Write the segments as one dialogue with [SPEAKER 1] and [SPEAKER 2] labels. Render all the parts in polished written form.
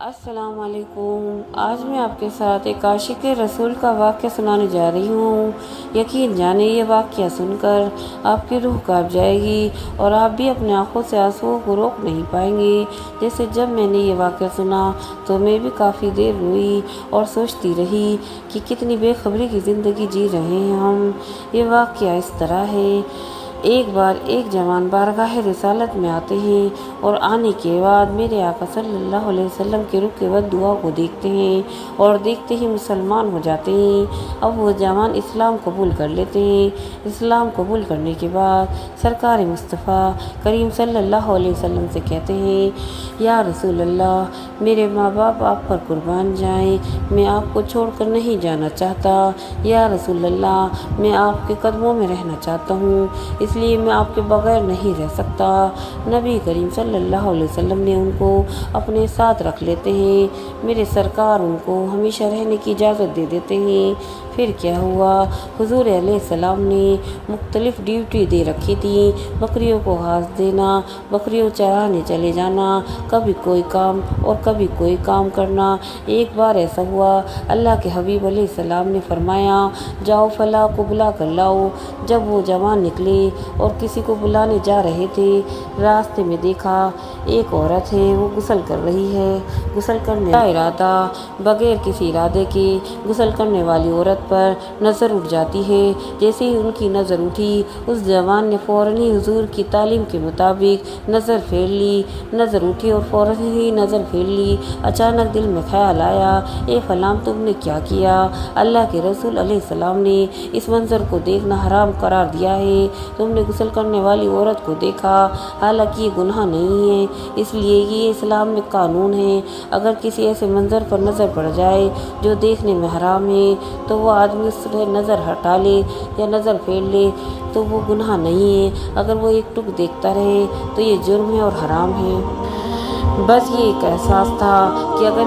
[SPEAKER 1] السلام علیکم۔ آج میں آپ کے ساتھ ایک عاشق رسول کا واقعہ سنانے جا رہی ہوں۔ یقین جانے یہ واقعہ سن کر آپ کی روح کانپ جائے گی اور آپ بھی اپنے آنکھوں سے آنسوؤں کو روک نہیں پائیں گے۔ جیسے جب میں نے یہ واقعہ سنا تو میں بھی کافی دیر روئی اور سوچتی رہی کہ کتنی بے خبری کی زندگی جی رہے ہیں ہم۔ یہ واقعہ اس طرح ہے۔ ایک بار ایک جوان بارگاہ رسالت میں آتے ہیں اور آنے کے بعد میرے آقا صلی اللہ علیہ وسلم کے رخ وقت دعا کو دیکھتے ہیں اور دیکھتے ہی مسلمان ہو جاتے ہیں۔ اب وہ جوان اسلام قبول کر لیتے ہیں۔ اسلام قبول کرنے کے بعد سرکار مصطفیٰ کریم صلی اللہ علیہ وسلم سے کہتے ہیں، یا رسول اللہ، میرے ماں باپ آپ پر قربان جائیں، میں آپ کو چھوڑ کر نہیں جانا چاہتا۔ یا رسول اللہ، میں آپ کے قدموں میں رہنا چاہتا ہوں، اس لیے میں آپ کے بغیر نہیں رہ سکتا۔ نبی کریم صلی اللہ علیہ وسلم نے ان کو اپنے ساتھ رکھ لیتے ہیں۔ میرے سرکار ان کو ہمیشہ رہنے کی اجازت دے دیتے ہیں۔ پھر کیا ہوا، حضور علیہ السلام نے مختلف ڈیوٹی دے رکھی تھی، بکریوں کو گھاس دینا، بکریوں چرانے چلے جانا، کبھی کوئی کام اور کبھی کوئی کام کرنا۔ ایک بار ایسا ہوا، اللہ کے حبیب علیہ السلام نے فرمایا، جاؤ فلاں کو بلا کر لاؤ۔ جب وہ جوان نکلے اور کسی کو بلانے جا رہے تھے، راستے میں دیکھا ایک عورت ہے، وہ غسل کر رہی ہے۔ غسل کرنے کا ارادہ بغیر کسی ارادے کے غسل کرنے والی عورت پر نظر اٹھ جاتی ہے۔ جیسے ہی ان کی نظر اٹھی، اس جوان نے فوراً ہی حضور کی تعلیم کے مطابق نظر پھیر لی۔ نظر اٹھی اور فوراً ہی نظر پھیر لی۔ اچانک دل میں خیال آیا، اے فلاں، تم نے کیا کیا؟ اللہ کے رسول علیہ السلام نے اس منظر کو دیکھنا حرام قرار دیا ہے۔ تم نے غسل کرنے والی عورت کو دیکھا، حالانکہ یہ گناہ نہیں ہے، اس لیے یہ اسلام میں قانون ہے، اگر کسی ایسے منظر پر نظر پڑ جائے جو دیکھنے میں حرام ہے تو وہ آدمی اس سے نظر ہٹا لے یا نظر پھیر لے تو وہ گناہ نہیں ہے، اگر وہ ایک ٹک دیکھتا رہے تو یہ جرم ہے اور حرام ہے۔ بس یہ ایک احساس تھا کہ اگر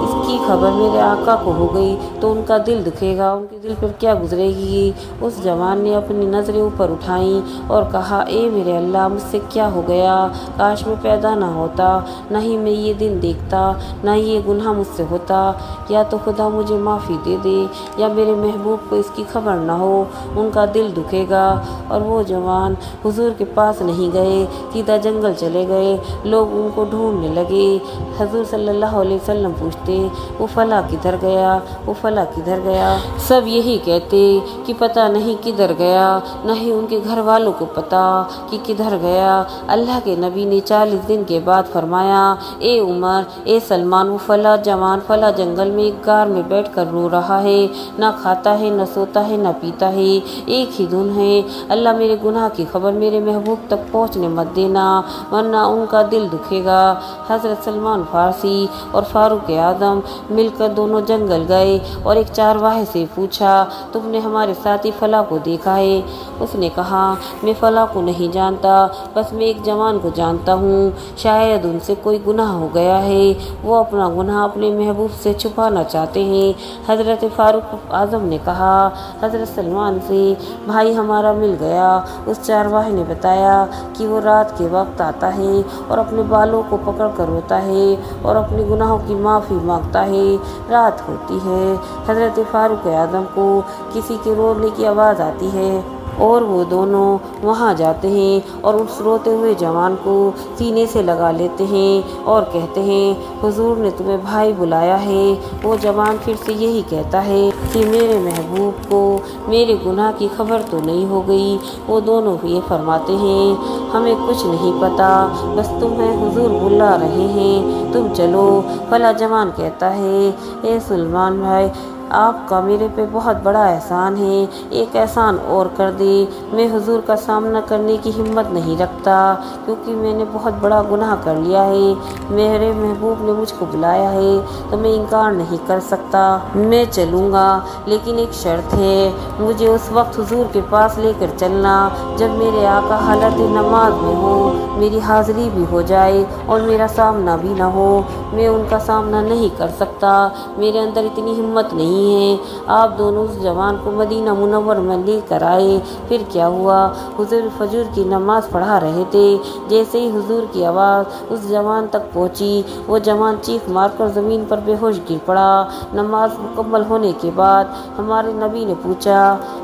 [SPEAKER 1] اس کی خبر میرے آقا کو ہو گئی تو ان کا دل دکھے گا، ان کے دل پر کیا گزرے گی۔ اس جوان نے اپنی نظریں اوپر اٹھائیں اور کہا، اے میرے اللہ، مجھ سے کیا ہو گیا؟ کاش میں پیدا نہ ہوتا، نہ ہی میں یہ دن دیکھتا، نہ ہی یہ گناہ مجھ سے ہوتا۔ یا تو خدا مجھے معافی دے دے یا میرے محبوب کو اس کی خبر نہ ہو، ان کا دل دکھے گا۔ اور وہ جوان حضور کے پاس نہیں گئے، سیدھا جنگل چلے گئے۔ لوگ ان کو ڈھونڈنے لگے۔ حضور صلی اللہ علیہ وسلم پوچھتے، وہ فلاں کدھر گیا؟ وہ فلاں کدھر گیا؟ سب یہی کہتے کہ پتہ نہیں کدھر گیا، نہ ہی ان کے گھر والوں کو پتہ کہ کدھر گیا۔ اللہ کے نبی نے 40 دن کے بعد فرمایا، اے عمر، اے سلمان، وہ فلاں جوان فلاں جنگل میں ایک غار میں بیٹھ کر رو رہا ہے، نہ کھاتا ہے، نہ سوتا ہے، نہ پیتا ہے، ایک ہی دھن ہے۔ اللہ میرے گناہ کی خبر میرے محبوب تک پہنچنے مت دینا، ورنہ ان کا دل دکھے گا۔ حضرت سلمان فارسی اور فاروق اعظم مل کر دونوں جنگل گئے اور ایک چارواہے سے پوچھا، تم نے ہمارے ساتھی فلاں کو دیکھا ہے؟ اس نے کہا، میں فلاں کو نہیں جانتا، بس میں ایک جوان کو جانتا ہوں، شاید ان سے کوئی گناہ ہو گیا ہے، وہ اپنا گناہ اپنے محبوب سے چھپانا چاہتے ہیں۔ حضرت فاروق اعظم نے کہا حضرت سلمان سے، بھائی ہمارا مل گیا۔ اس چارواہے نے بتایا کہ وہ رات کے وقت آتا ہے اور اپنے بالوں کو پکڑ کر روتا ہے اور اپنے گناہوں کی معافی مانگتا ہے۔ رات ہوتی ہے، حضرت فاروق اعظم کو کسی کے رونے کی آواز آتی ہے اور وہ دونوں وہاں جاتے ہیں اور اس روتے ہوئے جوان کو سینے سے لگا لیتے ہیں اور کہتے ہیں، حضور نے تمہیں بھائی بلایا ہے۔ وہ جوان پھر سے یہی کہتا ہے کہ میرے محبوب کو میرے گناہ کی خبر تو نہیں ہو گئی۔ وہ دونوں یہ فرماتے ہیں، ہمیں کچھ نہیں پتا، بس تمہیں حضور بلا رہے ہیں، تم چلو۔ فلاں جوان کہتا ہے، اے سلمان بھائی، آپ کا میرے پہ بہت بڑا احسان ہے، ایک احسان اور کر دے۔ میں حضور کا سامنا کرنے کی ہمت نہیں رکھتا، کیونکہ میں نے بہت بڑا گناہ کر لیا ہے۔ میرے محبوب نے مجھ کو بلایا ہے تو میں انکار نہیں کر سکتا، میں چلوں گا، لیکن ایک شرط ہے، مجھے اس وقت حضور کے پاس لے کر چلنا جب میرے آقا حالت نماز میں ہو، میری حاضری بھی ہو جائے اور میرا سامنا بھی نہ ہو۔ میں ان کا سامنا نہیں کر سکتا، میرے اندر اتنی ہمت نہیں نہیں ہیں۔ آپ دونوں اس جوان کو مدینہ منورہ میں لے کر آئے۔ پھر کیا ہوا؟ حضور فجر کی نماز پڑھا رہے تھے، جیسے ہی حضور کی آواز اس جوان تک پہنچی، وہ جوان چیخ مار کر زمین پر بے ہوش گر پڑا۔ نماز مکمل ہونے کے بعد ہمارے نبی نے پوچھا،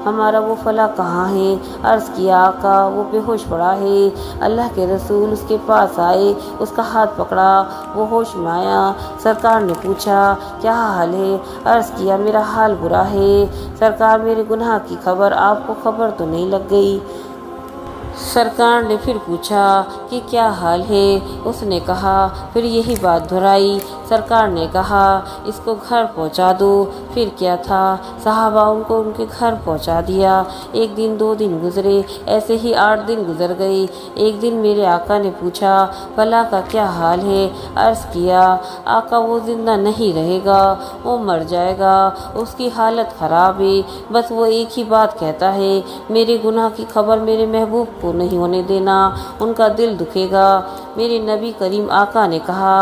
[SPEAKER 1] ہمارا وہ فلاں کہاں ہے؟ عرض کیا، آقا وہ بے ہوش پڑا ہے۔ اللہ کے رسول اس کے پاس آئے، اس کا ہاتھ پکڑا، وہ ہوش میں آیا۔ سرکار نے پوچھا، کیا حال ہے؟ عرض کیا، میرا حال برا ہے۔ سرکار، میرے گناہ کی خبر آپ کو خبر تو نہیں لگ گئی؟ سرکار نے پھر پوچھا کہ کیا حال ہے؟ اس نے کہا، پھر یہی بات دہرائی۔ سرکار نے کہا، اس کو گھر پہنچا دو۔ پھر کیا تھا، صحابہ ان کو ان کے گھر پہنچا دیا۔ ایک دن 2 دن گزرے، ایسے ہی 8 دن گزر گئے۔ ایک دن میرے آقا نے پوچھا، فلاں کا کیا حال ہے؟ عرض کیا، آقا وہ زندہ نہیں رہے گا، وہ مر جائے گا، اس کی حالت خراب ہے، بس وہ ایک ہی بات کہتا ہے، میرے گناہ کی خبر میرے محبوب کو نہیں ہونے دینا، ان کا دل دکھے گا۔ میرے نبی کریم آقا نے کہا،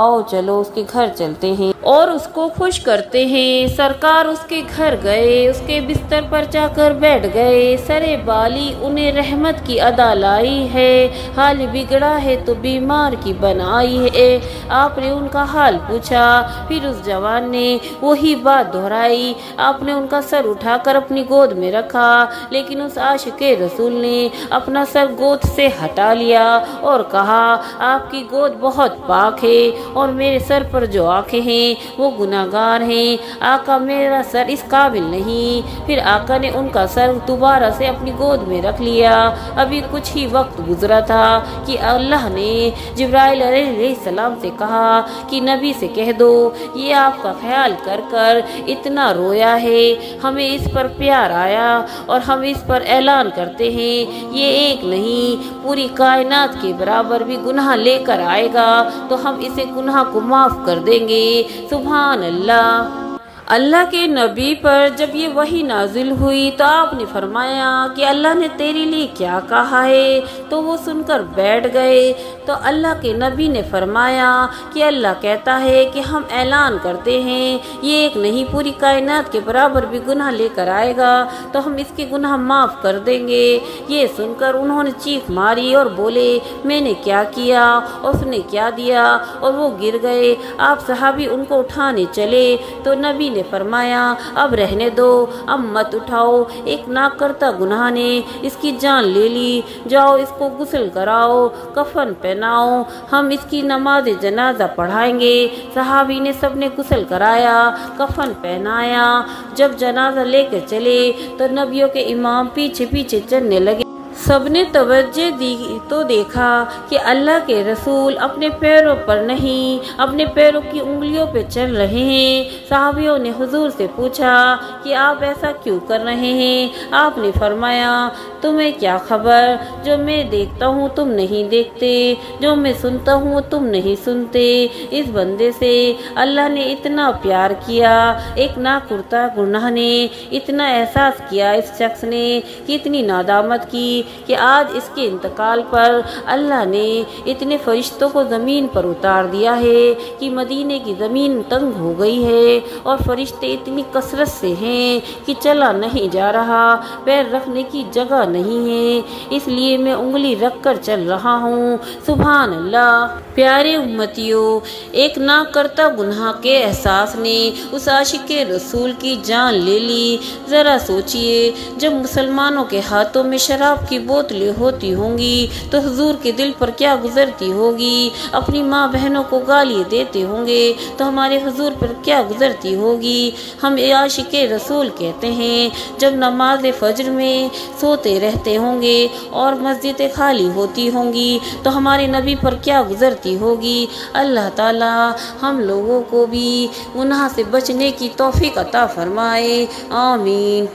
[SPEAKER 1] آؤ چلو اس کے گھر چلتے ہیں اور اس کو خوش کرتے ہیں۔ سرکار اس کے گھر گئے، اس کے بستر پر جا کر بیٹھ گئے۔ سرے بالی انہیں رحمت کی ادا لائی ہے، حال بگڑا ہے تو بیمار کی بنائی ہے۔ آپ نے ان کا حال پوچھا، پھر اس جوان نے وہی بات دہرائی۔ آپ نے ان کا سر اٹھا کر اپنی گود میں رکھا، لیکن اس عاشق رسول نے اپنا سر گود سے ہٹا لیا اور کہا، آپ کی گود بہت پاک ہے اور میرے سر پر جو آنکھیں ہیں وہ گناہگار ہیں۔ آقا، میرا سر اس قابل نہیں۔ پھر آقا نے ان کا سر دوبارہ سے اپنی گود میں رکھ لیا۔ ابھی کچھ ہی وقت گزرا تھا کہ اللہ نے جبرائیل علیہ السلام سے کہا کہ نبی سے کہہ دو، یہ آپ کا خیال کر کر اتنا رویا ہے، ہمیں اس پر پیار آیا اور ہم اس پر اعلان کرتے ہیں، یہ ایک نہیں پوری کائنات کے برابر بھی گناہ لے کر آئے گا تو ہم اسے گناہ کو معاف کر دیں گے۔ سبحان اللہ۔ اللہ کے نبی پر جب یہ وحی نازل ہوئی تو آپ نے فرمایا کہ اللہ نے تیرے لیے کیا کہا ہے؟ تو وہ سن کر بیٹھ گئے۔ تو اللہ کے نبی نے فرمایا کہ اللہ کہتا ہے کہ ہم اعلان کرتے ہیں، یہ ایک نہیں پوری کائنات کے برابر بھی گناہ لے کر آئے گا تو ہم اس کے گناہ معاف کر دیں گے۔ یہ سن کر انہوں نے چیخ ماری اور بولے، میں نے کیا کیا، اس نے کیا دیا، اور وہ گر گئے۔ آپ صحابی ان کو اٹھانے چلے تو نبی نے فرمایا، اب رہنے دو، اب مت اٹھاؤ، ایک ناک کرتا گناہ نے اس کی جان لے لی، جاؤ اس کو غسل کراؤ، کفن پہناؤ، ہم اس کی نماز جنازہ پڑھائیں گے۔ صحابی نے سب نے غسل کرایا، کفن پہنایا۔ جب جنازہ لے کر چلے تو نبیوں کے امام پیچھے پیچھے چلنے لگے۔ سب نے توجہ دی تو دیکھا کہ اللہ کے رسول اپنے پیروں پر نہیں، اپنے پیروں کی انگلیوں پہ چل رہے ہیں۔ صحابیوں نے حضور سے پوچھا کہ آپ ایسا کیوں کر رہے ہیں؟ آپ نے فرمایا، تمہیں کیا خبر، جو میں دیکھتا ہوں تم نہیں دیکھتے، جو میں سنتا ہوں تم نہیں سنتے۔ اس بندے سے اللہ نے اتنا پیار کیا، ایک ناکرتا گناہ نے اتنا احساس کیا اس شخص نے کہ اتنی ندامت کی کہ آج اس کے انتقال پر اللہ نے اتنے فرشتوں کو زمین پر اتار دیا ہے کہ مدینے کی زمین تنگ ہو گئی ہے اور فرشتے اتنی کثرت سے ہیں کہ چلا نہیں جا رہا، پیر رکھنے کی جگہ نہیں ہے، اس لیے میں انگلی رکھ کر چل رہا ہوں۔ سبحان اللہ۔ پیارے امتیوں، ایک نہ کرتا گناہ کے احساس نے اس عاشق رسول کی جان لے لی۔ ذرا سوچئے، جب مسلمانوں کے ہاتھوں میں شراب کی بوتلیں ہوتی ہوں گی تو حضور کے دل پر کیا گزرتی ہوگی، اپنی ماں بہنوں کو گالی دیتے ہوں گے تو ہمارے حضور پر کیا گزرتی ہوگی۔ ہم عاشق رسول کہتے ہیں، جب نماز فجر میں سوتے رہتے ہوں گے اور مسجدیں خالی ہوتی ہوں گی تو ہمارے نبی پر کیا گزرتی ہوگی۔ اللہ تعالی ہم لوگوں کو بھی گناہ سے بچنے کی توفیق عطا فرمائے، آمین۔